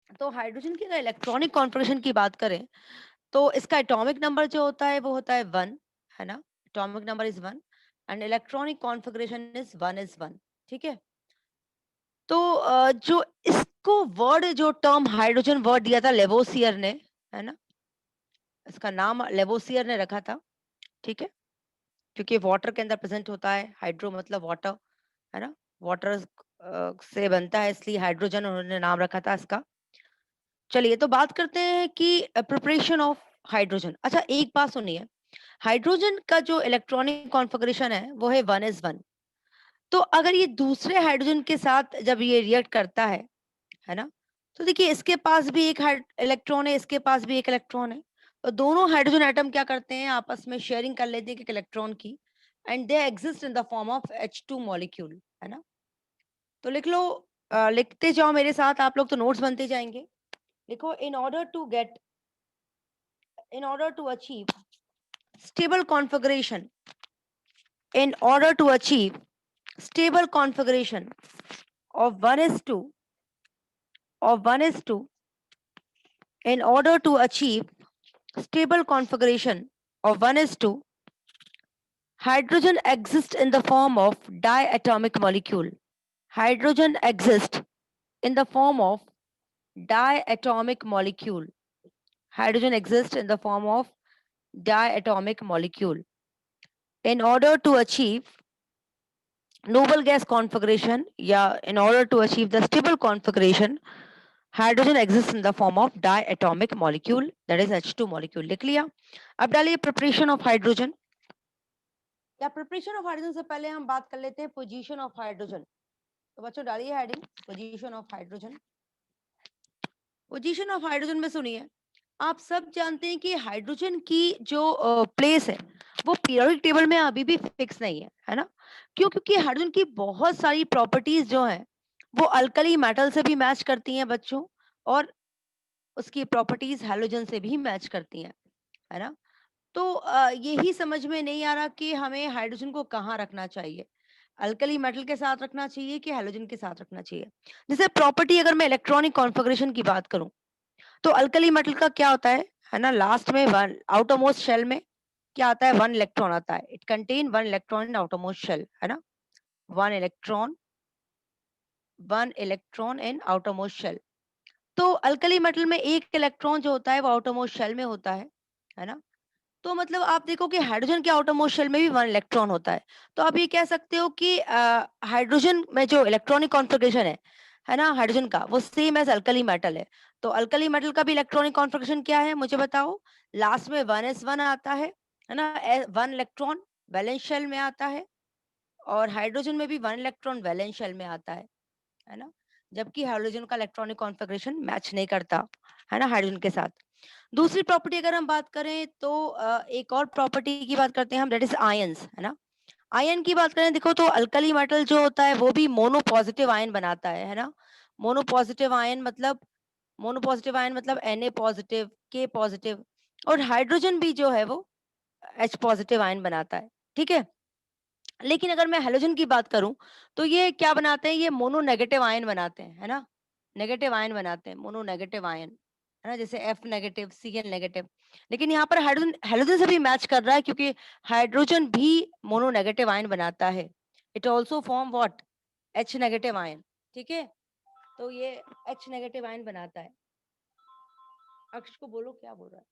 तो हाइड्रोजन की अगर इलेक्ट्रॉनिक कॉन्फ़िगरेशन की बात करें, तो इसका एटॉमिक नंबर जो होता है वो होता है 1, है ना? Atomic number is 1 and electronic configuration is 1, ठीक है? तो जो इसको वर्ड जो टर्म हाइड्रोजन वर्ड दिया था लेवोसियर ने, है ना? इसका नाम लेवोसियर ने रखा था, ठीक है? क्योंकि वाटर के अंदर प्रेज़ेंट होता है, हाइड्रो मतलब वाटर, है ना? वाटर से बनता है इसलिए हाइड्रोजन उन्होंने नाम रखा था इसका। चलिए तो बात करते हैं कि प्रिपरेशन ऑफ हाइड्रोजन। अच्छा एक बात सुनिए, हाइड्रोजन का जो इलेक्ट्रॉनिक कॉन्फ़िगरेशन है वो है 1s1। तो अगर ये दूसरे हाइड्रोजन के साथ जब ये रिएक्ट करता है ना? तो देखिए इसके पास भी एक इलेक्ट्रॉन है, इसके पास भी एक इलेक्ट्रॉन है। तो दोनों हाइड्रोजन एटम क्या करते हैं आपस में शेयरिंग कर लेते हैं एक इलेक्ट्रॉन की and they exist in the form of H2 molecule, है ना? तो लिख लो, लिखते जाओ मेरे साथ आप लोग तो नोट्स बनते जाएंगे। लिखो in order to achieve stable configuration in order to achieve stable configuration of 1s2 in order to achieve stable configuration of 1s2, hydrogen exists in the form of diatomic molecule. Hydrogen exists in the form of diatomic molecule. Hydrogen exists in the form of diatomic molecule. In order to achieve noble gas configuration, yeah, in order to achieve the stable configuration, hydrogen exists in the form of diatomic molecule, that is H2 molecule. लिख लिया। अब डालिए preparation of hydrogen. या preparation of hydrogen से पहले हम बात कर लेते हैं पोजीशन ऑफ हाइड्रोजन। तो बच्चों डालिए heading position of hydrogen. Position of hydrogen में सुनिए, आप सब जानते हैं कि हाइड्रोजन की जो प्लेस है वो पीरियोडिक टेबल में अभी भी फिक्स नहीं है ना? क्यों? क्योंकि हाइड्रोजन की बहुत सारी प्रॉपर्टीज जो हैं वो अल्कली मेटल से भी मैच करती हैं बच्चों, और उसकी प्रॉपर्टीज हैलोजन से भी मैच करती हैं, है ना? तो यही समझ में नहीं आ रहा कि हमें हाइड्रोजन को कहाँ रखना चाहिए, अल्कली मेटल के साथ रखना चाहिए कि हैलोजन के साथ रखना चाहिए। जैसे प्रॉपर्टी अगर मैं इलेक्ट्रॉनिक कॉन्फ़िगरेशन की बात करूं, तो अल्कली मेटल का क्या होता है ना? लास्ट में वन आउटरमोस्ट शेल में क्या आता है? 1 इलेक्ट्रॉन आता है। It contain 1 electron in outermost shell, है ना? 1 electron, 1 electron in outermost shell. तो अल्कली मेटल में एक इलेक्ट्रॉन जो होता है वो आउटरमोस्ट शेल में होता है ना? तो मतलब आप देखो कि हाइड्रोजन के आउटरमोस्ट शेल में भी 1 इलेक्ट्रॉन होता है। तो आप ये कह सकते हो कि हाइड्रोजन में जो इलेक्ट्रॉनिक कॉन्फ़िगरेशन है ना हाइड्रोजन का, वो सेम एज़ अल्कली मेटल है। तो अल्कली मेटल का भी इलेक्ट्रॉनिक कॉन्फ़िगरेशन क्या है मुझे बताओ? लास्ट में 1s1 आता है ना? 1 इलेक्ट्रॉन वैलेंस शेल में आता है, और हाइड्रोजन में भी 1 इलेक्ट्रॉन वैलेंस शेल में आता है ना? जबकि हाइड्रोजन का इलेक्ट्रॉनिक कॉन्फ़िगरेशन मैच नहीं करता, है ना हाइड्रोजन के साथ। दूसरी प्रॉपर्टी अगर हम बात करें तो एक और प्रॉपर्टी की बात करते हैं हम, दैट इज आयंस, है ना? आयन की बात करें देखो, तो अल्कली मेटल जो होता है वो भी मोनो पॉजिटिव आयन बनाता है ना? मोनो पॉजिटिव आयन मतलब Na पॉजिटिव, K पॉजिटिव, और हाइड्रोजन भी जो है वो H पॉजिटिव आयन बनाता है, ठीक है? लेकिन अगर मैं हैलोजन की बात करूं, तो ये क्या बनाते हैं? ये मोनो नेगेटिव आयन बनाते हैं, है ना? नेगेटिव आयन बनाते हैं, मोनो नेगेटिव आयन, है ना? जैसे F नेगेटिव, Cl नेगेटिव। लेकिन यहाँ पर हाइड्रोजन हैलोजन से भी मैच कर रहा है, क्योंकि हाइड्रोजन भी मोनो नेगेटिव आयन बनाता है। It also form what? H negative ion, ठीक है? तो ये H नेगेटिव आयन बनाता है। अक्ष को बोलो क्या बोल रहा है?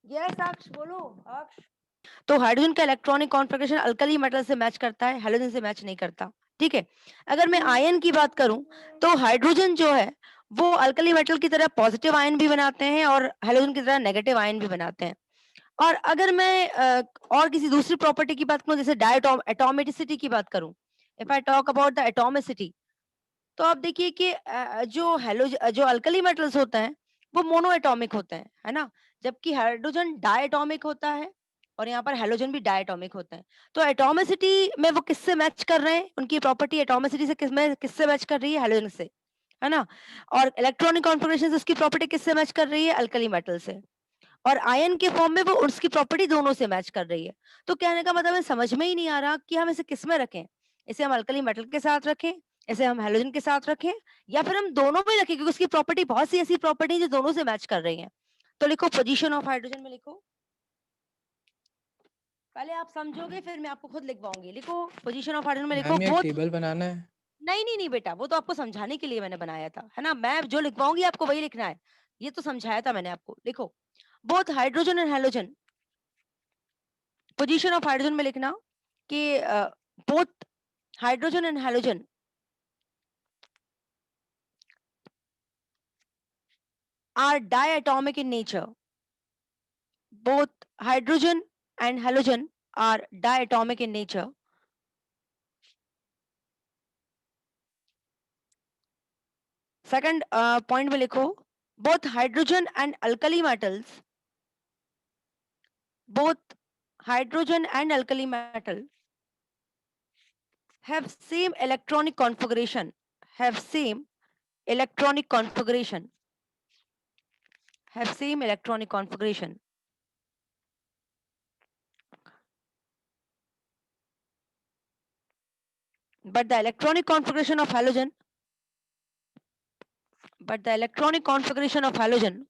यस अक्ष बोलो, अक्ष। तो हाइड्रोजन का इलेक्ट्रॉनिक कॉन्फ़िगरेशन अल्कली मेटल से मैच करता है, हैलोजन से मैच नहीं करता, ठीक है? अगर मैं आयन की बात करूं, तो हाइड्रोजन जो है वो अल्कली मेटल की तरह पॉजिटिव आयन भी बनाते हैं और हैलोजन की तरह नेगेटिव आयन भी बनाते हैं। और अगर मैं और किसी दूसरी प्रॉपर्टी की बात करूं, जैसे एटॉमिसिटी की बात करूं, if I talk about the atomicity, तो आप देखिए कि जो अल्कली मेटल्स होते हैं वो मोनो एटॉमिक होते हैं, है ना? जबकि हाइड्रोजन डायटोमिक होता है, और यहाँ पर हैलोजन भी डायटोमिक होते हैं। तो एटॉमिसिटी में वो किससे मैच कर रहे हैं? उनकी प्रॉपर्टी एटॉमिसिटी से किससे मैच कर रही है? हैलोजन से, है ना? और इलेक्ट्रॉनिक कॉन्फ़िगरेशन से उसकी प्रॉपर्टी किससे मैच कर रही है? अल्कली मेटल से। और आयन के फॉर्म में वो उसकी प्रॉपर्टी दोनों से मैच कर रही है। तो कहने का मतलब है समझ में ही नहीं आ रहा कि हम इसे किस में रखें? इसे हम अल्कली मेटल के साथ रखें इसे हम हेलोजन के साथ रखें या फिर हम दोनों में रखें, क्योंकि उसकी प्रॉपर्टी बहुत सी ऐसी प्रॉपर्टी जो दोनों से मैच कर रही हैं। तो लिखो पोजीशन ऑफ हाइड्रोजन में लिखो, पहले आप समझोगे फिर मैं आपको खुद लिखवाऊंगी। लिखो पोजीशन ऑफ हाइड्रोजन में लिखो मैम ये बोथ। टेबल बनाना है। नहीं नहीं नहीं बेटा, वो तो आपको समझाने के लिए मैंने बनाया था, है ना। मैं जो लिखवाऊंगी आपको वही लिखना है, ये तो समझाया था मैंने आपको। लिखो both hydrogen and halogen, position of hydrogen में लिखना कि both hydrogen and halogen are diatomic in nature. Both hydrogen and halogen are diatomic in nature. Second point में लिखो both hydrogen and alkali metals, both hydrogen and alkali metal have same electronic configuration, have same electronic configuration, have same electronic configuration. But the electronic configuration of halogen, but the electronic configuration of halogen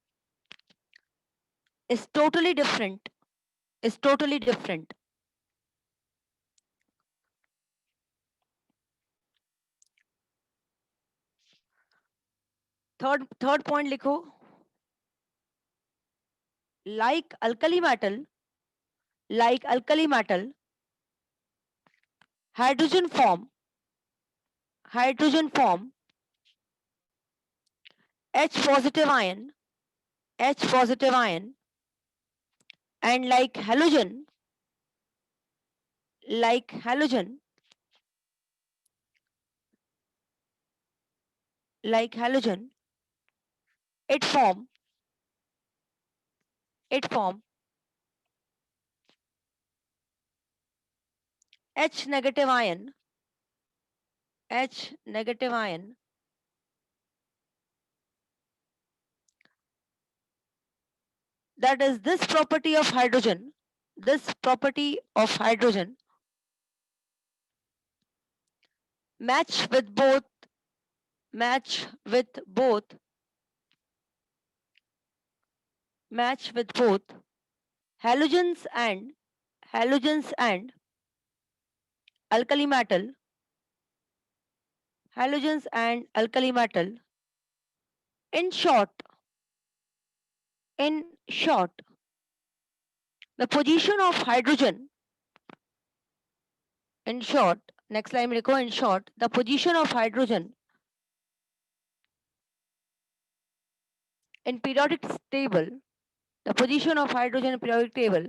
is totally different, is totally different. Third point लिखो, like alkali metal, like alkali metal, hydrogen form, hydrogen form H positive ion, H positive ion, and like halogen, like halogen, like halogen, it form, it form H negative ion, H negative ion, that is this property of hydrogen, this property of hydrogen match with both, match with both, match with both halogens and halogens and alkali metal, halogens and alkali metal. In short, in short, the position of hydrogen, in short, next line में लिखो, in short, the position of hydrogen in periodic table, the position of hydrogen in periodic table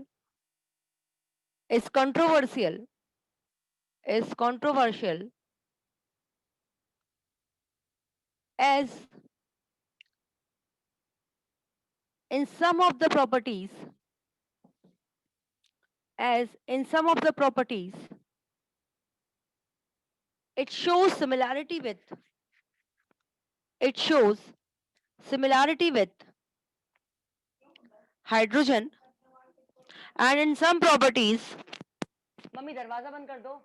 is controversial, is controversial as in some of the properties, as in some of the properties, it shows similarity with, it shows similarity with hydrogen, and in some properties, mummy दरवाजा बंद कर दो,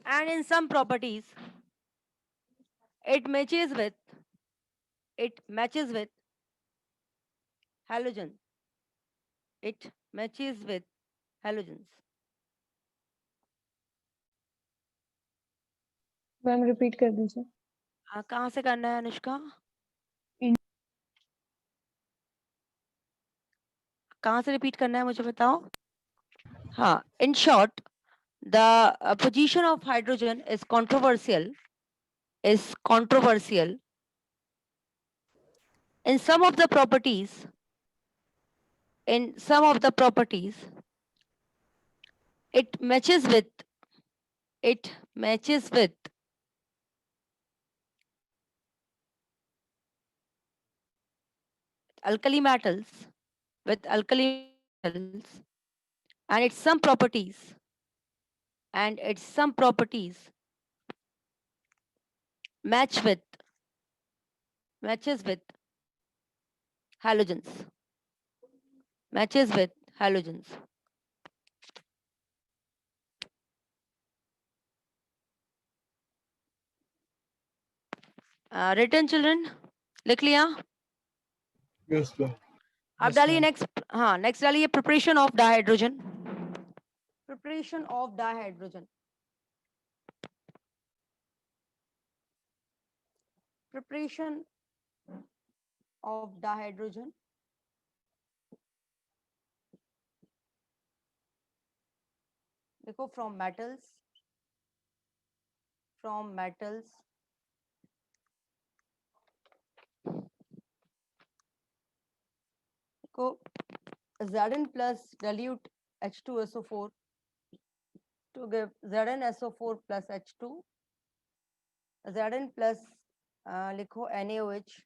and in some properties it matches with, it matches with halogen, it matches with halogens. Ma'am repeat कर दीजिए। हाँ, कहाँ से करना है अनुष्का? कहाँ से रिपीट करना है मुझे बताओ। हाँ, in short, the position of hydrogen is controversial, is controversial in some of the properties, in some of the properties it matches with, it matches with alkali metals, with alkali metals, and its some properties, and its some properties match with, matches with halogens, matches with halogens. Written children, लिख लिया? Yes ma'am. अब डालिए next, हाँ next डालिए preparation of dihydrogen. Preparation of dihydrogen, preparation of dihydrogen. देखो from metals, from metals, को Zn plus dilute H2SO4 to give ZnSO4 plus H2, Zn plus लिखो NaOH,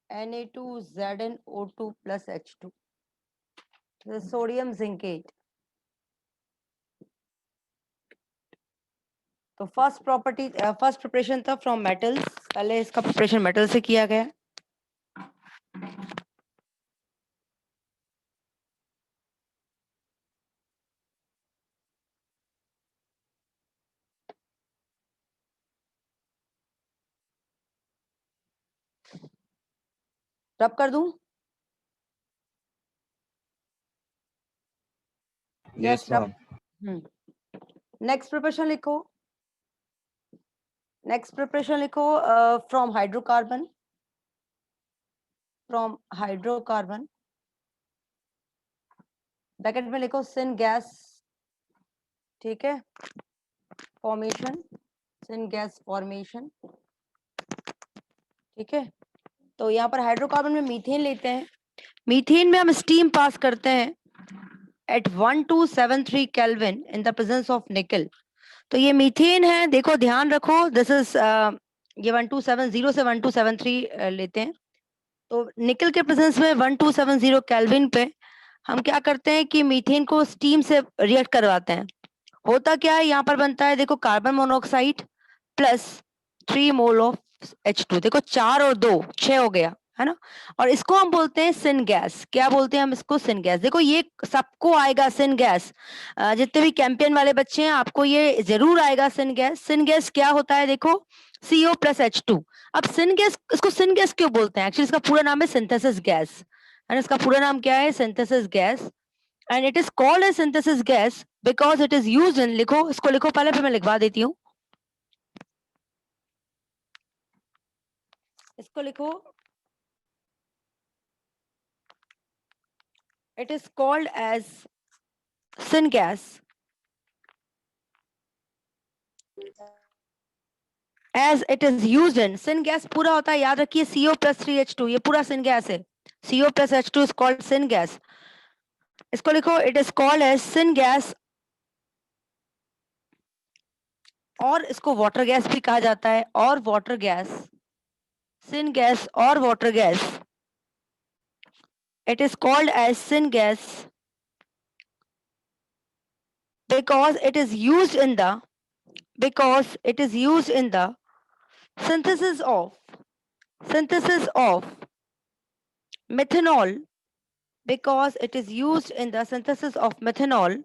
Na2ZnO2 plus H2, sodium zincate. तो first property, first preparation था from metals, पहले इसका preparation metal से किया गया। रब कर दूं? Yes ma'am. नेक्स्ट प्रिपरेशन लिखो, नेक्स्ट प्रिपरेशन लिखो from hydrocarbon, from hydrocarbon, bracket में लिखो सिन गैस, ठीक है, फॉर्मेशन, सिन गैस फॉर्मेशन, ठीक है। तो यहाँ पर हाइड्रोकार्बन में मीथेन लेते हैं, मीथेन में हम स्टीम पास करते हैं at 1273 kelvin in the presence of nickel. तो ये मीथेन है, देखो ध्यान रखो, दिस इज ये 1270 से 1273 लेते हैं। तो निकल के प्रेजेंस में 1270 केल्विन पे हम क्या करते हैं कि मीथेन को स्टीम से रिएक्ट करवाते हैं। होता क्या है, यहाँ पर बनता है देखो carbon monoxide plus 3 mole of H2, देखो 4 और 2 6 हो गया, है ना। और इसको हम बोलते हैं सिन गैस। क्या बोलते हैं हम इसको? Syn gas. देखो ये सबको आएगा सिन गैस, जितने भी कैंपियन वाले बच्चे हैं आपको ये जरूर आएगा सिन गैस। सिन गैस क्या होता है? देखो CO प्लस H2। अब सिन गैस, इसको सिन गैस क्यों बोलते हैं? एक्चुअली इसका पूरा नाम है सिंथेसिस गैस, है। इसका पूरा नाम क्या है? Synthesis gas. And it is called as synthesis gas because it is used in, लिखो इसको, लिखो पहले, फिर मैं लिखवा देती हूँ। इसको लिखो, it is called as syngas as it is used in, syngas पूरा होता है, याद रखिए, CO plus 3H2, ये पूरा syngas है। CO plus H2 is called syngas। इसको लिखो, it is called as syngas, और इसको वाटर गैस भी कहा जाता है, और वाटर गैस, syngas और water gas, it is called as syngas because it is used in the, because it is used in the synthesis of methanol, because it is used in the synthesis of methanol,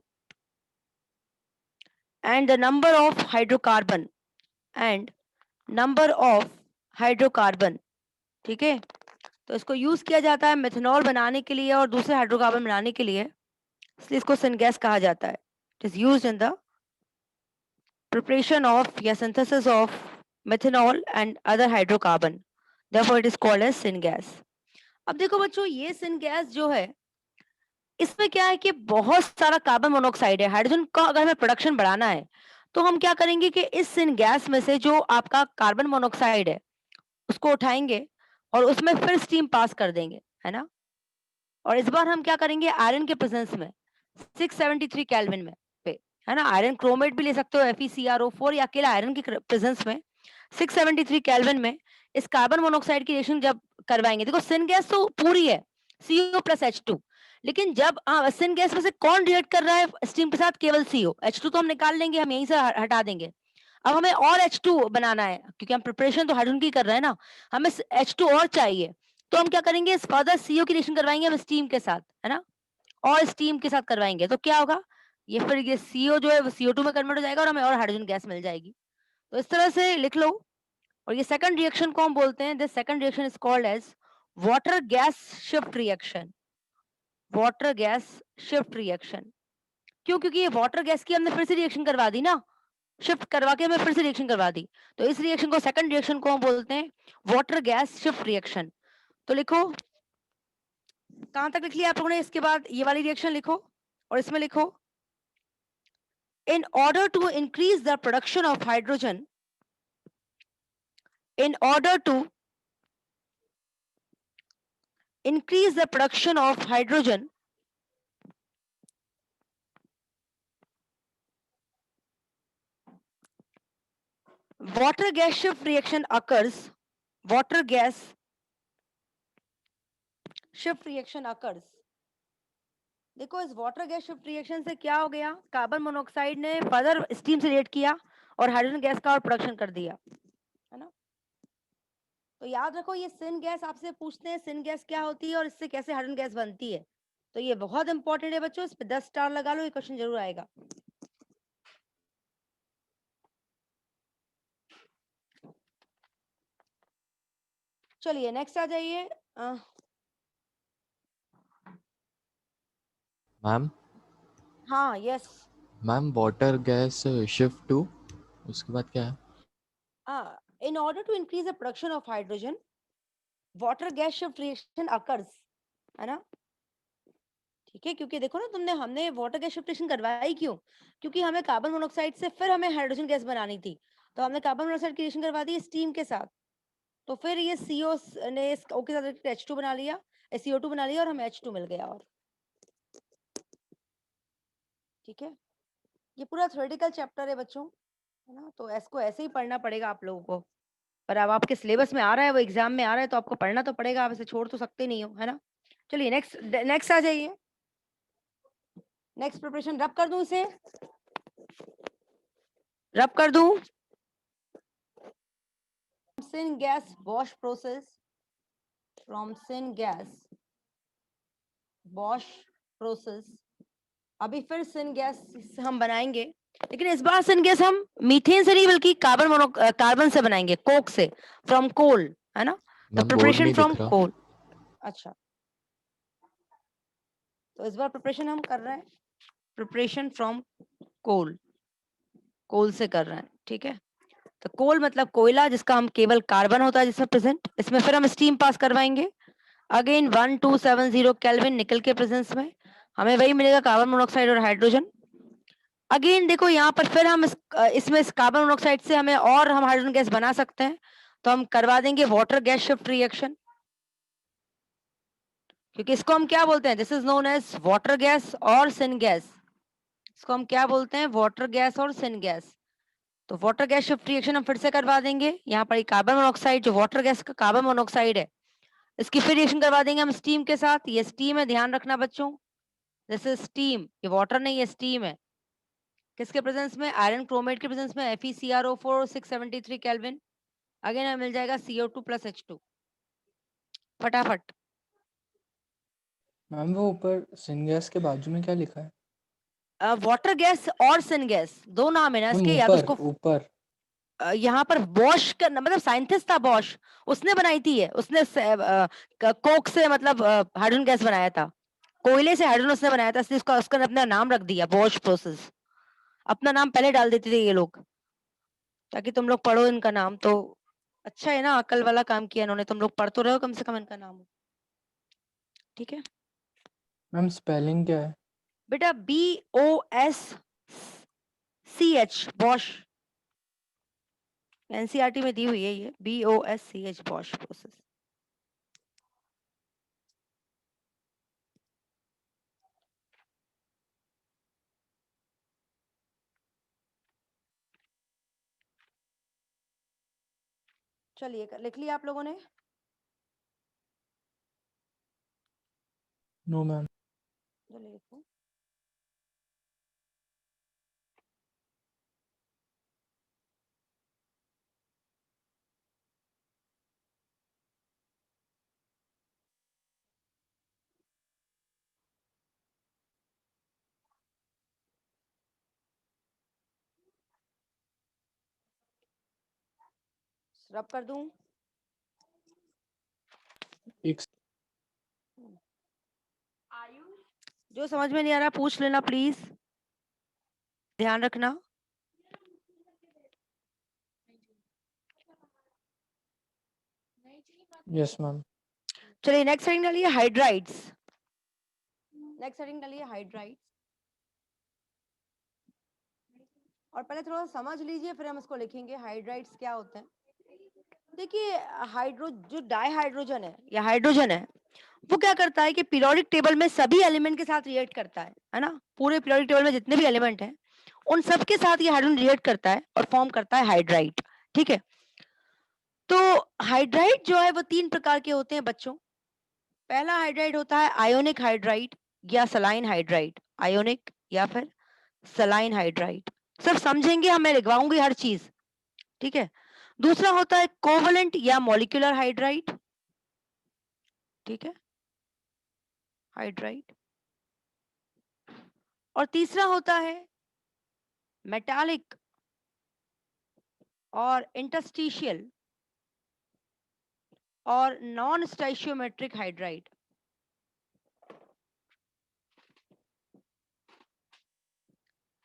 and the number of hydrocarbon, and number of hydrocarbon, ठीक है। तो इसको use किया जाता है methanol बनाने के लिए और दूसरे हाइड्रोकार्बन बनाने के लिए, इसलिए इसको सिनगैस कहा जाता है। It is used in the preparation of या synthesis of methanol and other hydrocarbon, therefore it is called as syngas. अब देखो बच्चों, ये सिनगैस जो है, इसमें क्या है कि बहुत सारा कार्बन मोनोऑक्साइड है। हाइड्रोजन का अगर हमें प्रोडक्शन बढ़ाना है तो हम क्या करेंगे कि इस सिनगैस में से जो आपका कार्बन मोनोऑक्साइड है उसको उठाएंगे और उसमें फिर स्टीम पास कर देंगे, है ना। और इस बार हम क्या करेंगे, आयरन के प्रेजेंस में 673 केल्विन में पे, है ना, आयरन क्रोमेट भी ले सकते हो FeCrO4, या अकेला आयरन के प्रेजेंस में 673 केल्विन में इस कार्बन मोनोऑक्साइड की रिएक्शन जब करवाएंगे, देखो सिनगैस तो पूरी है CO प्लस H2, लेकिन जब सिन गैस में से कौन रिएक्ट कर रहा है स्टीम के साथ? केवल CO, H2 तो हम निकाल लेंगे, हम यहीं से हटा देंगे। अब हमें और H2 बनाना है, क्योंकि हम प्रिपरेशन तो हाइड्रोजन की कर रहे हैं ना, हमें H2 और चाहिए। तो हम क्या करेंगे, इस फर्दर CO की रिएक्शन करवाएंगे हम स्टीम के साथ, है ना, और स्टीम के साथ करवाएंगे तो क्या होगा, ये फिर ये CO जो है वो CO2 में कन्वर्ट हो जाएगा और हमें और हाइड्रोजन गैस मिल जाएगी। तो इस तरह से लिख लो। और ये सेकंड रिएक्शन को हम बोलते हैं, this second reaction is called as water gas shift reaction. Water gas shift reaction क्यों? क्योंकि ये वाटर गैस की हमने फिर से रिएक्शन करवा दी ना, शिफ्ट करवा के हमें फिर से रिएक्शन करवा दी। तो इस रिएक्शन को, सेकंड रिएक्शन को हम बोलते हैं वाटर गैस शिफ्ट रिएक्शन। तो लिखो, कहां तक लिख लिया आप लोगों ने? इसके बाद ये वाली रिएक्शन लिखो और इसमें लिखो, in order to increase the production of hydrogen, in order to increase the production of hydrogen, water gas shift reaction occurs. Water gas shift reaction occurs. देखो, इस वाटर गैस शिफ्ट रिएक्शन से क्या हो गया? कार्बन मोनोऑक्साइड ने further steam से react किया और हाइड्रोजन गैस का और प्रोडक्शन कर दिया, है ना? तो याद रखो, ये सिन गैस आपसे पूछते हैं, सिन गैस क्या होती है और इससे कैसे हाइड्रोजन गैस बनती है। तो ये बहुत इंपॉर्टेंट है बच्चों, इस पे 10 स्टार लगा लो, ये क्वेश्चन जरूर आएगा। चलिए नेक्स्ट आ जाइए। मैम हाँ, yes. Ma'am water gas shift two, उसके बाद क्या है? In order to increase the production of hydrogen, water gas shift reaction occurs, है ना? ठीक है, क्योंकि देखो ना, हमने वाटर गैस शिफ्ट रिएक्शन करवाई क्यों? क्योंकि हमें कार्बन मोनोऑक्साइड से फिर हमें हाइड्रोजन गैस बनानी थी। तो हमने कार्बन मोनोऑक्साइड की रिएक्शन करवा दी स्टीम के साथ। तो फिर ये CO ने इस O के साथ H2 बना लिया, CO2 बना लिया और हमें H2 मिल गया। और ठीक है, ये पूरा थ्योरेटिकल चैप्टर है बच्चों, है ना? तो इसको ऐसे ही पढ़ना पड़ेगा आप लोगों को। पर अब आपके सिलेबस में आ रहा है, वो एग्जाम में आ रहा है, तो आपको पढ़ना तो पड़ेगा, आप इसे छोड़ तो सकते नहीं हो, है ना? चलिए नेक्स्ट नेक्स्ट आ जाइए। नेक्स्ट प्रिपरेशन रब कर दूं, इसे रब कर दूं। Syn gas wash process, from syn gas wash process. अभी फिर सिन गैस हम बनाएंगे, लेकिन इस बार सिन गैस हम मीथेन से नहीं बल्कि कार्बन से बनाएंगे, कोक से, फ्रॉम कोल, है ना? द मैम बोर्ड प्रिपरेशन नहीं फ्रॉम दिख रहा। कोल। अच्छा, तो इस बार प्रिपरेशन हम कर रहे हैं प्रिपरेशन फ्रॉम कोल, कोल से कर रहे हैं, ठीक है? तो कोल मतलब कोयला, जिसका हम केवल कार्बन होता है जिसमें प्रेजेंट, इसमें फिर हम स्टीम पास करवाएंगे। अगेन 1270 केल्विन निकल के प्रेजेंस में हमें वही मिलेगा, कार्बन मोनोऑक्साइड और हाइड्रोजन। अगेन देखो, यहाँ पर फिर हम इसमें इस कार्बन मोनोऑक्साइड से हमें और हम हाइड्रोजन गैस बना सकते हैं, तो हम करवा देंगे वाटर गैस शिफ्ट रिएक्शन, क्योंकि इसको हम क्या बोलते हैं? This is known as water gas और सिन गैस। इसको हम क्या बोलते हैं? वाटर गैस और सिन गैस। तो वाटर गैस शिफ्ट रिएक्शन हम फिर से करवा देंगे। यहाँ पर कार्बन मोनोऑक्साइड, जो वाटर गैस का कार्बन मोनोऑक्साइड है, इसकी फिर रिएक्शन करवा देंगे हम स्टीम के साथ। ये स्टीम है, ध्यान रखना बच्चों, दिस इज स्टीम, ये वाटर नहीं है, स्टीम है। किसके प्रेजेंस में? आयरन क्रोमेट के प्रेजेंस में, FeCrO4 673 केल्विन। अगेन हमें मिल जाएगा CO2 प्लस H2, फटाफट। मैम वो ऊपर सिनगैस के बाजू में क्या लिखा है? वाटर गैस और सिन गैस दो नाम है ना मैम इसके, या तो ऊपर उसको ऊपर यहाँ पर बॉश का मतलब साइंटिस्ट था बॉश, उसने बनाई थी ये, उसने कोक से मतलब हाइड्रोजन गैस बनाया था, कोयले से हाइड्रोजन उसने बनाया था, इसलिए उसका उसका अपना नाम रख दिया बॉश प्रोसेस। अपना नाम पहले डाल देते थे ये लोग, ताकि तुम लोग पढ़ो इनका नाम। तो अच्छा है ना, अकल वाला काम किया इन्होंने, तुम लोग पढ़ तो रहे हो कम से कम इनका नाम, ठीक है? मैम स्पेलिंग क्या है? बेटा BOSCH, बॉश, एनसीईआरटी में दी हुई है ये, BOSCH, बॉश प्रोसेस। चलिए लिख लिया आप लोगों ने? No ma'am. चलिए लिखो। रब कर दूं? एक जो समझ में नहीं आ रहा पूछ लेना प्लीज, ध्यान रखना। Yes ma'am. चलिए नेक्स्ट हेडिंग डालिए हाइड्राइड्स। नेक्स्ट हेडिंग डालिए हाइड्राइड्स। और पहले थोड़ा समझ लीजिए फिर हम इसको लिखेंगे हाइड्राइड्स क्या होते हैं। देखिए जो डाइहाइड्रोजन है या हाइड्रोजन है वो क्या करता है कि पीरियोडिक टेबल में सभी एलिमेंट के साथ रिएक्ट करता है ना। पूरे पीरियोडिक टेबल में जितने भी एलिमेंट हैं उन सब के साथ ये हाइड्रोजन रिएक्ट करता है और फॉर्म करता है हाइड्राइड। ठीक है, तो हाइड्राइड जो है वो 3 प्रकार के होते हैं बच्चों। पहला हाइड्राइड होता है आयोनिक हाइड्राइड या सलाइन हाइड्राइड। आयोनिक या फिर सलाइन हाइड्राइड, सब समझेंगे, हमें लिखवाऊंगी हर चीज। ठीक है। दूसरा होता है कोवलेंट या मॉलिक्यूलर हाइड्राइड। ठीक है, हाइड्राइड। और तीसरा होता है मेटालिक और इंटरस्टिशियल और नॉन स्टोइचियोमेट्रिक हाइड्राइड।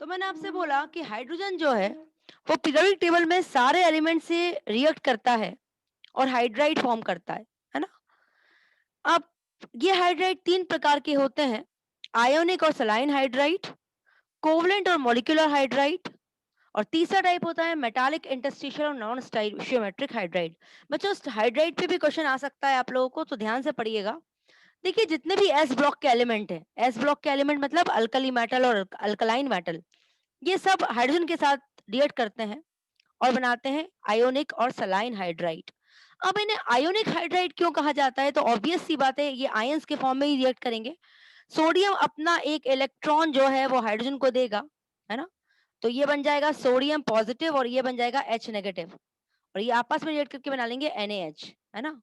तो मैंने आपसे बोला कि हाइड्रोजन जो है वो पीरियोडिक टेबल में सारे एलिमेंट से रिएक्ट करता है और हाइड्राइड फॉर्म करता है ना। अब ये हाइड्राइड 3 प्रकार के होते हैं, आयोनिक और सलाइन हाइड्राइड, कोवलेंट और मॉलिक्यूलर हाइड्राइड, और तीसरा टाइप होता है मेटालिक इंटरस्टिशियल और नॉन स्टोइचियोमेट्रिक हाइड्राइड। बच्चों हाइड्राइड पे भी क्वेश्चन आ सकता है आप लोगों को, तो ध्यान से पढ़िएगा। देखिए जितने भी एस ब्लॉक के एलिमेंट है, एस ब्लॉक के एलिमेंट मतलब अल्कली मेटल और अल्कलाइन मेटल, ये सब हाइड्रोजन के साथ रिएक्ट करते हैं और बनाते हैं आयोनिक और सलाइन हाइड्राइड। अब इन्हें आयोनिक हाइड्राइड क्यों कहा जाता है, तो ऑब्वियस सी बात है ये आयंस के फॉर्म में ही रिएक्ट करेंगे। सोडियम अपना एक इलेक्ट्रॉन जो है वो हाइड्रोजन को देगा, है ना, तो ये बन जाएगा सोडियम पॉजिटिव और ये बन जाएगा H नेगेटिव, और ये आपस में रिएक्ट करके बना लेंगे NaH, है ना।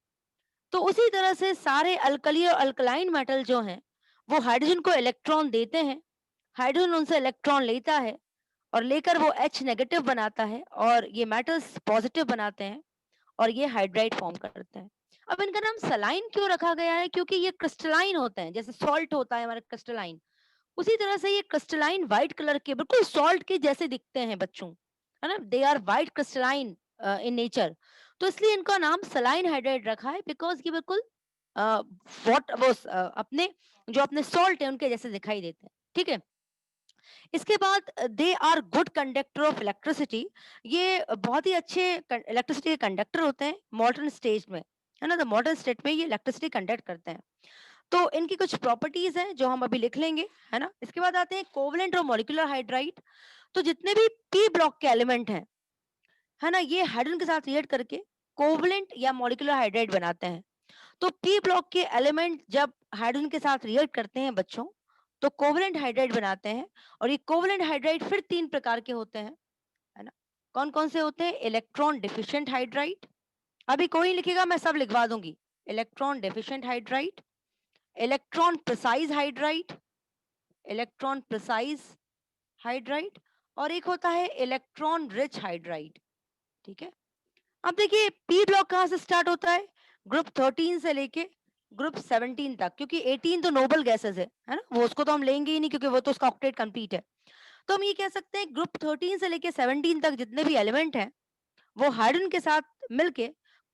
तो उसी तरह से सारे अल्कली और अल्कलाइन मेटल जो हैं वो हाइड्रोजन को इलेक्ट्रॉन देते हैं, हाइड्रोजन उनसे इलेक्ट्रॉन लेता है और लेकर वो H नेगेटिव बनाता है और ये मेटल्स पॉजिटिव बनाते हैं और ये हाइड्राइड फॉर्म करते हैं। अब इनका नाम सलाइन क्यों रखा गया है, क्योंकि ये क्रिस्टलाइन होते हैं, जैसे सॉल्ट होता है हमारा क्रिस्टलाइन, उसी तरह से ये क्रिस्टलाइन व्हाइट कलर के बिल्कुल सॉल्ट के जैसे दिखते हैं बच्चों, है ना। They are white crystalline in nature, तो इसलिए इनका नाम सलाइन हाइड्राइड रखा है, बिकॉज ये बिल्कुल अपने जो अपने सॉल्ट है उनके जैसे दिखाई देते हैं। ठीक है, इसके बाद they are good conductor of electricity. ये बहुत ही अच्छे इलेक्ट्रिसिटी के कंडक्टर होते हैं मॉडर्न स्टेज में, है ना। तो मॉडर्न स्टेट में ये इलेक्ट्रिसिटी कंडक्ट करते हैं। तो इनकी कुछ प्रॉपर्टीज हैं जो हम अभी लिख लेंगे, है ना। इसके बाद आते हैं कोवलेंट और मॉलिक्यूलर हाइड्राइड। तो जितने भी पी ब्लॉक के एलिमेंट हैं, है ना, ये हाइड्रोजन के साथ रिएक्ट करके कोवलेंट या मॉलिक्यूलर हाइड्राइड बनाते हैं। तो पी ब्लॉक के एलिमेंट जब हाइड्रोजन के साथ रिएक्ट करते हैं बच्चों तो कोवलेंट हाइड्राइड बनाते हैं, और ये कोवलेंट हाइड्राइड फिर 3 प्रकार के होते हैं, है ना। कौन कौन से होते हैं? इलेक्ट्रॉन डिफिशिएंट हाइड्राइड, अभी कोई लिखेगा मैं सब लिखवा दूंगी। Electron deficient hydride, electron precise hydride, electron precise hydride, और एक होता है इलेक्ट्रॉन रिच हाइड्राइड। ठीक है, अब देखिए पी ब्लॉक कहाँ से स्टार्ट होता है? ग्रुप 13 से लेके ग्रुप 17 तक, क्योंकि 18 तो नोबल गैसेस है ना, वो उसको तो हम लेंगे ही नहीं क्योंकि वो तो उसका ऑक्टेट कंप्लीट है। तो हम ये कह सकते हैं ग्रुप 13 से लेके 17 तक जितने भी एलिमेंट हैं वो हाइड्रोजन के साथ मिलके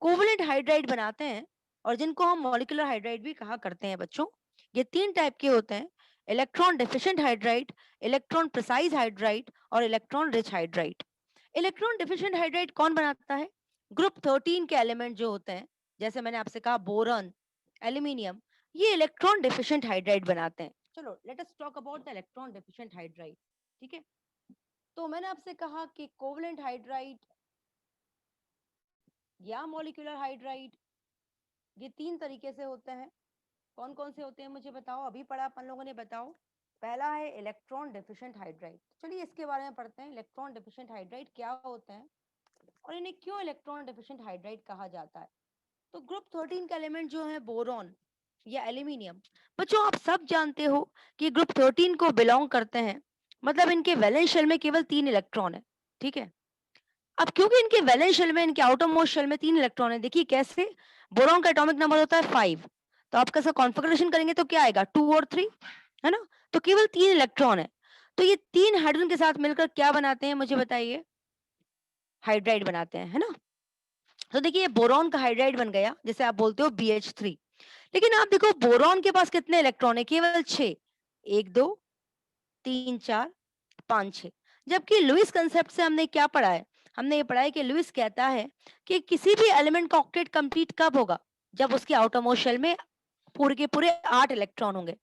कोवलेंट हाइड्राइड बनाते हैं, और जिनको हम मॉलिक्यूलर हाइड्राइड भी कहा करते हैं बच्चों। ये 3 टाइप के होते हैं, electron deficient hydride, electron precise hydride और electron rich hydride. Electron deficient hydride कौन बनाता है? ग्रुप 13 के एलिमेंट जो होते हैं, जैसे मैंने आपसे कहा बोरॉन, एल्यूमिनियम, ये इलेक्ट्रॉन डिफिशिएंट हाइड्राइड बनाते हैं। चलो let us talk about the electron deficient hydride. ठीक है, तो मैंने आपसे कहा कि कोवलेंट हाइड्राइड या मॉलिक्यूलर हाइड्राइड ये 3 तरीके से होते हैं। कौन कौन से होते हैं मुझे बताओ, अभी पढ़ा अपन लोगों ने, बताओ। पहला है इलेक्ट्रॉन डिफिशिएंट हाइड्राइड। चलिए इसके बारे में पढ़ते हैं, इलेक्ट्रॉन डिफिशिएंट हाइड्राइड क्या होते हैं और इन्हें क्यों इलेक्ट्रॉन डिफिशिएंट हाइड्राइड कहा जाता है। तो ग्रुप 13 का एलिमेंट जो है बोरॉन या एल्यूमिनियम, बच्चों आप सब जानते हो कि ग्रुप 13 को बिलोंग करते हैं, मतलब इनके वैलेंस शेल में केवल 3 इलेक्ट्रॉन है। ठीक है, अब क्योंकि इनके वैलेंस शेल में, इनके आउटरमोस्ट शेल में 3 इलेक्ट्रॉन है, देखिए कैसे, बोरॉन का एटॉमिक नंबर होता है 5, तो आप कैसे कॉन्फ़िगरेशन करेंगे तो क्या आएगा 2 और 3, है ना? तो केवल 3 इलेक्ट्रॉन है, तो ये 3 हाइड्रोजन के साथ मिलकर क्या बनाते हैं मुझे बताइए? हाइड्राइड बनाते हैं, है ना? तो देखिए बोरॉन का हाइड्राइड बन गया, जैसे आप बोलते हो BH3। लेकिन आप देखो बोरॉन के पास कितने इलेक्ट्रॉन है? केवल 6, 1 2 3 4 5 6। जबकि लुईस कांसेप्ट से हमने क्या पढ़ा है? हमने ये पढ़ा है कि लुईस कहता है कि किसी भी एलिमेंट का ऑक्टेट कंप्लीट कब होगा? जब उसके आउटरमोस्ट शेल में पूरे के पूरे 8 इलेक्ट्रॉन होंगे।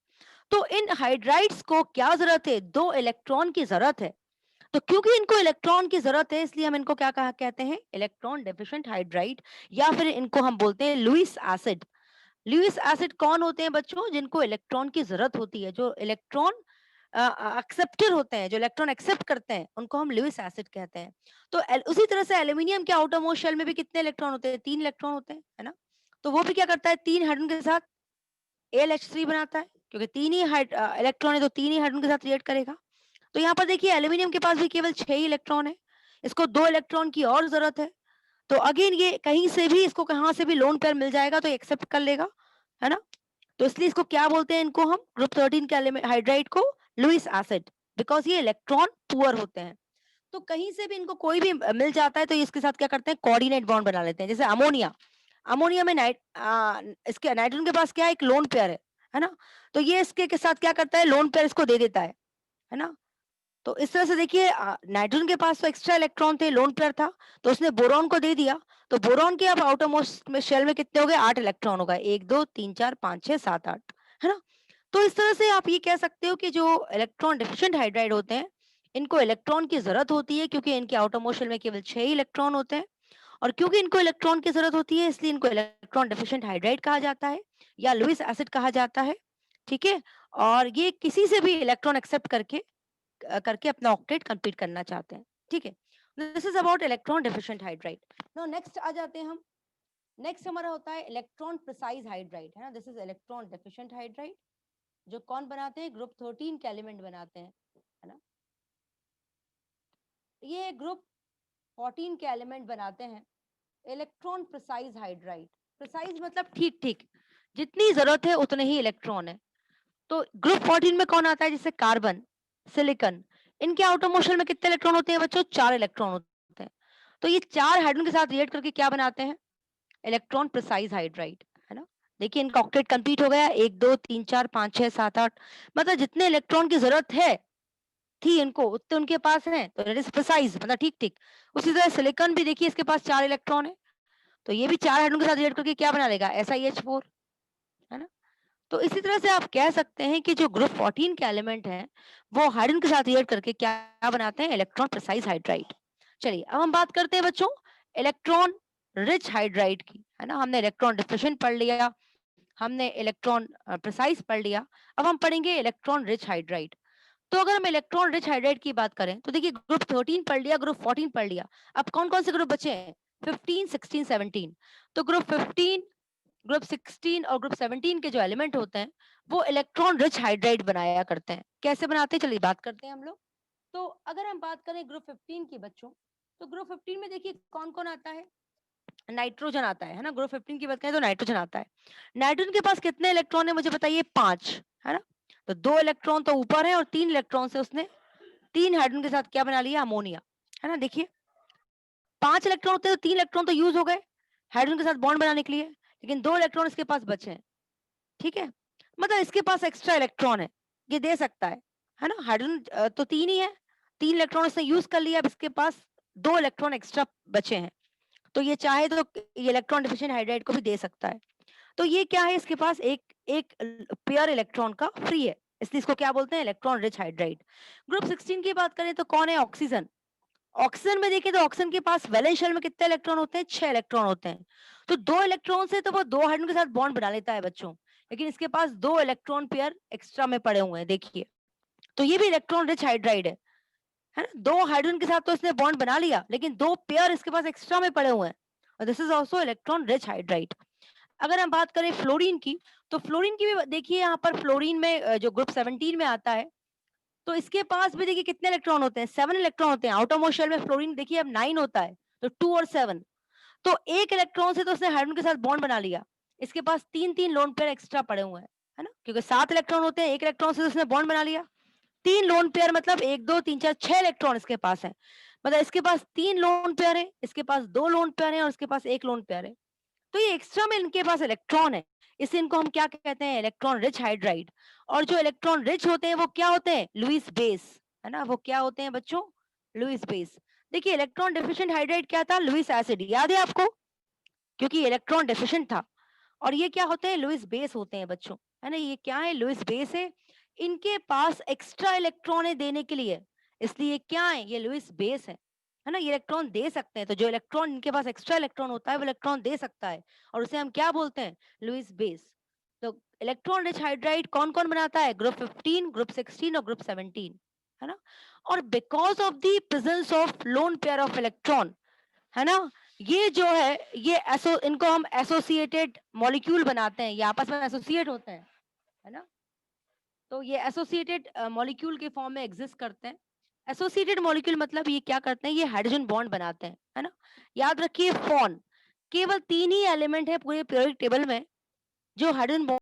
तो इन हाइड्राइड्स को क्या जरूरत है? 2 इलेक्ट्रॉन की जरूरत है। तो क्योंकि इनको इलेक्ट्रॉन की जरूरत है, इसलिए हम इनको क्या कहा कहते हैं? इलेक्ट्रॉन डेफिशिएंट हाइड्राइड, या फिर इनको हम बोलते हैं लुईस एसिड। लुईस एसिड कौन होते हैं बच्चों? जिनको इलेक्ट्रॉन की जरूरत होती है, जो इलेक्ट्रॉन एक्सेप्टर होते हैं, जो इलेक्ट्रॉन एक्सेप्ट करते हैं, उनको हम लुईस एसिड कहते हैं। तो उसी तरह से एल्यूमिनियम के आउटरमोस्ट शेल में भी कितने इलेक्ट्रॉन होते हैं? 3 इलेक्ट्रॉन होते हैं, है ना? तो वो भी क्या करता है? 3 हाइड्रोजन के साथ AlH3 बनाता है, क्योंकि 3 ही इलेक्ट्रॉन है, तो 3 ही हाइड्रोजन के साथ रिएक्ट करेगा। तो यहाँ पर देखिए एल्यूमिनियम के पास भी केवल 6 ही इलेक्ट्रॉन है, इसको 2 इलेक्ट्रॉन की और जरूरत है। तो अगेन ये कहीं से भी, इसको कहाँ से भी लोन पेयर मिल जाएगा तो एक्सेप्ट कर लेगा, है ना? तो इसलिए इसको क्या बोलते हैं? इनको हम ग्रुप 13 के हाइड्राइड को लुईस एसिड, बिकॉज ये इलेक्ट्रॉन पुअर होते हैं। तो कहीं से भी इनको कोई भी मिल जाता है तो इसके साथ क्या करते हैं? कोऑर्डिनेट बॉन्ड बना लेते हैं। जैसे अमोनिया, अमोनिया में इसके नाइट्रोजन के पास क्या है? एक लोन पेयर है ना? तो ये इसके के साथ क्या करता है? लोन पेयर इसको दे देता है ना? तो इस तरह से देखिए नाइट्रोजन के पास तो एक्स्ट्रा इलेक्ट्रॉन थे, लोन पेयर था, तो उसने बोरॉन को दे दिया। तो बोरॉन के अब आउटरमोस्ट में शेल में कितने हो गए? 8 इलेक्ट्रॉन हो गए, 1 2 3 4 5 6 7 8, है ना? तो इस तरह से आप ये कह सकते हो कि जो इलेक्ट्रॉन डेफिशिएंट हाइड्राइड होते हैं, इनको इलेक्ट्रॉन की जरूरत होती है, क्योंकि इनके आउटरमोस्ट शेल में केवल 6 ही इलेक्ट्रॉन होते हैं। और क्योंकि इनको इलेक्ट्रॉन की जरूरत होती है, इसलिए इनको इलेक्ट्रॉन डेफिशिएंट हाइड्राइड कहा जाता है, या लुईस एसिड कहा जाता है, ठीक है? और ये किसी से भी इलेक्ट्रॉन एक्सेप्ट करके अपना ऑक्टेट कंप्लीट करना चाहते हैं, ठीक है? This is about electron deficient hydride. Now next आ जाते हैं हम। नेक्स्ट हमारा होता है इलेक्ट्रॉन प्रिसाइज हाइड्राइड, है ना? This is electron deficient hydride, जो कौन बनाते हैं? ग्रुप 13 के एलिमेंट बनाते हैं, है ना? ये ग्रुप 14 के एलिमेंट बनाते हैं इलेक्ट्रॉन प्रिसाइज हाइड्राइड। प्रिसाइज मतलब ठीक ठीक, जितनी जरूरत है उतने ही इलेक्ट्रॉन है। तो ग्रुप 14 में कौन आता है? जैसे कार्बन, सिलिकॉन, इनके आउटरमोस्ट शेल में कितने इलेक्ट्रॉन होते हैं बच्चों? 4 इलेक्ट्रॉन होते हैं। तो ये 4 हाइड्रोजन के साथ रिएक्ट करके क्या बनाते हैं? इलेक्ट्रॉन प्रिसाइज हाइड्राइड, है ना? देखिए इनका ऑक्टेट कंप्लीट हो गया, 1 2 3 4 5 6 7 8, मतलब जितने इलेक्ट्रॉन की जरूरत है थी इनको, उतने उनके पास हैं, तो इट इज प्रिसाइज, मतलब ठीक ठीक। उसी तरह सिलिकॉन भी देखिए, इसके पास 4 इलेक्ट्रॉन है, तो ये भी 4 हाइड्रोजन के साथ रिएक्ट करके क्या बना लेगा? SiH4, है ना? तो इसी तरह से आप कह सकते हैं कि जो ग्रुप 14 के एलिमेंट हैं, वो हाइड्रोजन के साथ रिएक्ट करके क्या बनाते हैं? Electron precise hydride. चलिए अब हम बात करते हैं बच्चों इलेक्ट्रॉन रिच हाइड्राइड की, है ना? हमने इलेक्ट्रॉन डिफिशिएंट पढ़ लिया, हमने इलेक्ट्रॉन प्रिसाइज पढ़ लिया, अब हम पढ़ेंगे इलेक्ट्रॉन रिच हाइड्राइड। तो अगर हम इलेक्ट्रॉन रिच हाइड्राइड की बात करें तो देखिए ग्रुप 13 पढ़ लिया, ग्रुप 14 पढ़ लिया, अब कौन कौन से ग्रुप बचे हैं? 15 16 17। तो ग्रुप 15, ग्रुप 16 और ग्रुप 17 के जो एलिमेंट होते हैं, वो इलेक्ट्रॉन रिच हाइड्राइड बनाया करते हैं। कैसे बनाते हैं? चलिए बात करते हैं हम लोग। तो अगर हम बात करें ग्रुप 15 की बच्चों, तो ग्रुप 15 में देखिए कौन कौन आता है? नाइट्रोजन आता है ना? ग्रुप 15 की बात करें तो नाइट्रोजन आता है। नाइट्रोजन के पास कितने इलेक्ट्रॉन है मुझे बताइए? 5, है ना? तो 2 इलेक्ट्रॉन तो ऊपर है और 3 इलेक्ट्रॉन से उसने 3 हाइड्रोजन के साथ क्या बना लिया? अमोनिया, है ना? देखिए 5 इलेक्ट्रॉन होते हैं तो 3 इलेक्ट्रॉन तो यूज हो गए हाइड्रोजन के साथ बॉन्ड बनाने के लिए, लेकिन 2 इलेक्ट्रॉन इसके पास बचे हैं, ठीक है? मतलब इसके पास एक्स्ट्रा इलेक्ट्रॉन है, ये दे सकता है ना? हाइड्रोजन तो 3 ही है, 3 इलेक्ट्रॉन इसने यूज कर लिया, अब इसके पास 2 इलेक्ट्रॉन एक्स्ट्रा बचे हैं, तो ये चाहे तो ये इलेक्ट्रॉन डिफिशिएंट हाइड्राइड को भी दे सकता है। तो ये क्या है? इसके पास एक एक पेयर इलेक्ट्रॉन का फ्री है, इसलिए इसको क्या बोलते हैं? Electron rich hydride. ग्रुप 16 की बात करें तो कौन है? ऑक्सीजन। ऑक्सीजन में देखिए तो ऑक्सीजन के पास वैलेंस शेल में कितने इलेक्ट्रॉन होते हैं? 6 इलेक्ट्रॉन होते हैं। तो 2 इलेक्ट्रॉन से तो वो 2 हाइड्रोजन के साथ बॉन्ड बना लेता है बच्चों, लेकिन इसके पास 2 इलेक्ट्रॉन पेयर एक्स्ट्रा में पड़े हुए हैं, देखिए। तो ये भी इलेक्ट्रॉन रिच हाइड्राइड है ना? 2 हाइड्रोजन के साथ तो इसने बॉन्ड बना लिया, लेकिन 2 पेयर इसके पास एक्स्ट्रा में पड़े हुए हैं। This is also electron rich hydride. अगर हम बात करें फ्लोरीन की, तो फ्लोरीन की भी देखिए, यहाँ पर फ्लोरीन में जो ग्रुप 17 में आता है, तो इसके पास भी देखिए कितने इलेक्ट्रॉन होते हैं? 7 इलेक्ट्रॉन होते हैं। आउटरमोस्ट शेल में फ्लोरीन देखिए अब 9 होता है, तो 2 और 7, तो एक इलेक्ट्रॉन से तो उसने हाइड्रोजन के साथ बॉन्ड बना लिया, इसके पास 3 लोन पेयर एक्स्ट्रा पड़े हुए हैं, है ना, क्योंकि 7 इलेक्ट्रॉन होते हैं, एक इलेक्ट्रॉन से तो उसने बॉन्ड बना लिया, 3 लोन पेयर मतलब 1 2 3 4 6 इलेक्ट्रॉन इसके पास है, मतलब इसके पास 3 लोन पेयर है, इसके पास 2 लोन पेयर है और इसके पास 1 लोन पेयर है, तो ये एक्स्ट्रा में इनके पास इलेक्ट्रॉन है, इससे इनको हम क्या कहते हैं, इलेक्ट्रॉन रिच हाइड्राइड। और जो इलेक्ट्रॉन रिच होते हैं वो क्या होते हैं, लुईस बेस, है ना, वो क्या होते हैं बच्चों, लुईस बेस। देखिए इलेक्ट्रॉन डेफिशिएंट हाइड्राइड क्या था, लुईस एसिड, याद है आपको, क्योंकि इलेक्ट्रॉन डेफिशिएंट था। और ये क्या होते हैं, लुईस बेस होते हैं बच्चों, है ना, ये क्या है, लुईस बेस है, इनके पास एक्स्ट्रा इलेक्ट्रॉन है देने के लिए, इसलिए क्या है, ये लुईस बेस है ना, ये इलेक्ट्रॉन दे सकते हैं, तो जो इलेक्ट्रॉन इनके पास एक्स्ट्रा इलेक्ट्रॉन होता है वो इलेक्ट्रॉन दे सकता है, और उसे हम क्या बोलते हैं, लुईस बेस। तो इलेक्ट्रॉन रिच हाइड्राइड कौन कौन बनाता है, ग्रुप 15, ग्रुप 16 और ग्रुप 17, है ना। और because of the presence of lone pair of electron, है ना, ये जो है ये इनको हम एसोसिएटेड मॉलिक्यूल बनाते हैं, ये आपस में एसोसिएट होते हैं, है ना, तो ये एसोसिएटेड मॉलिक्यूल के फॉर्म में एग्जिस्ट करते हैं। एसोसिएटेड मॉलिक्यूल मतलब ये क्या करते हैं, ये हाइड्रोजन बॉन्ड बनाते हैं, है ना। याद रखिए फोन, केवल 3 ही एलिमेंट है पूरे पीरियोडिक टेबल में जो हाइड्रोजन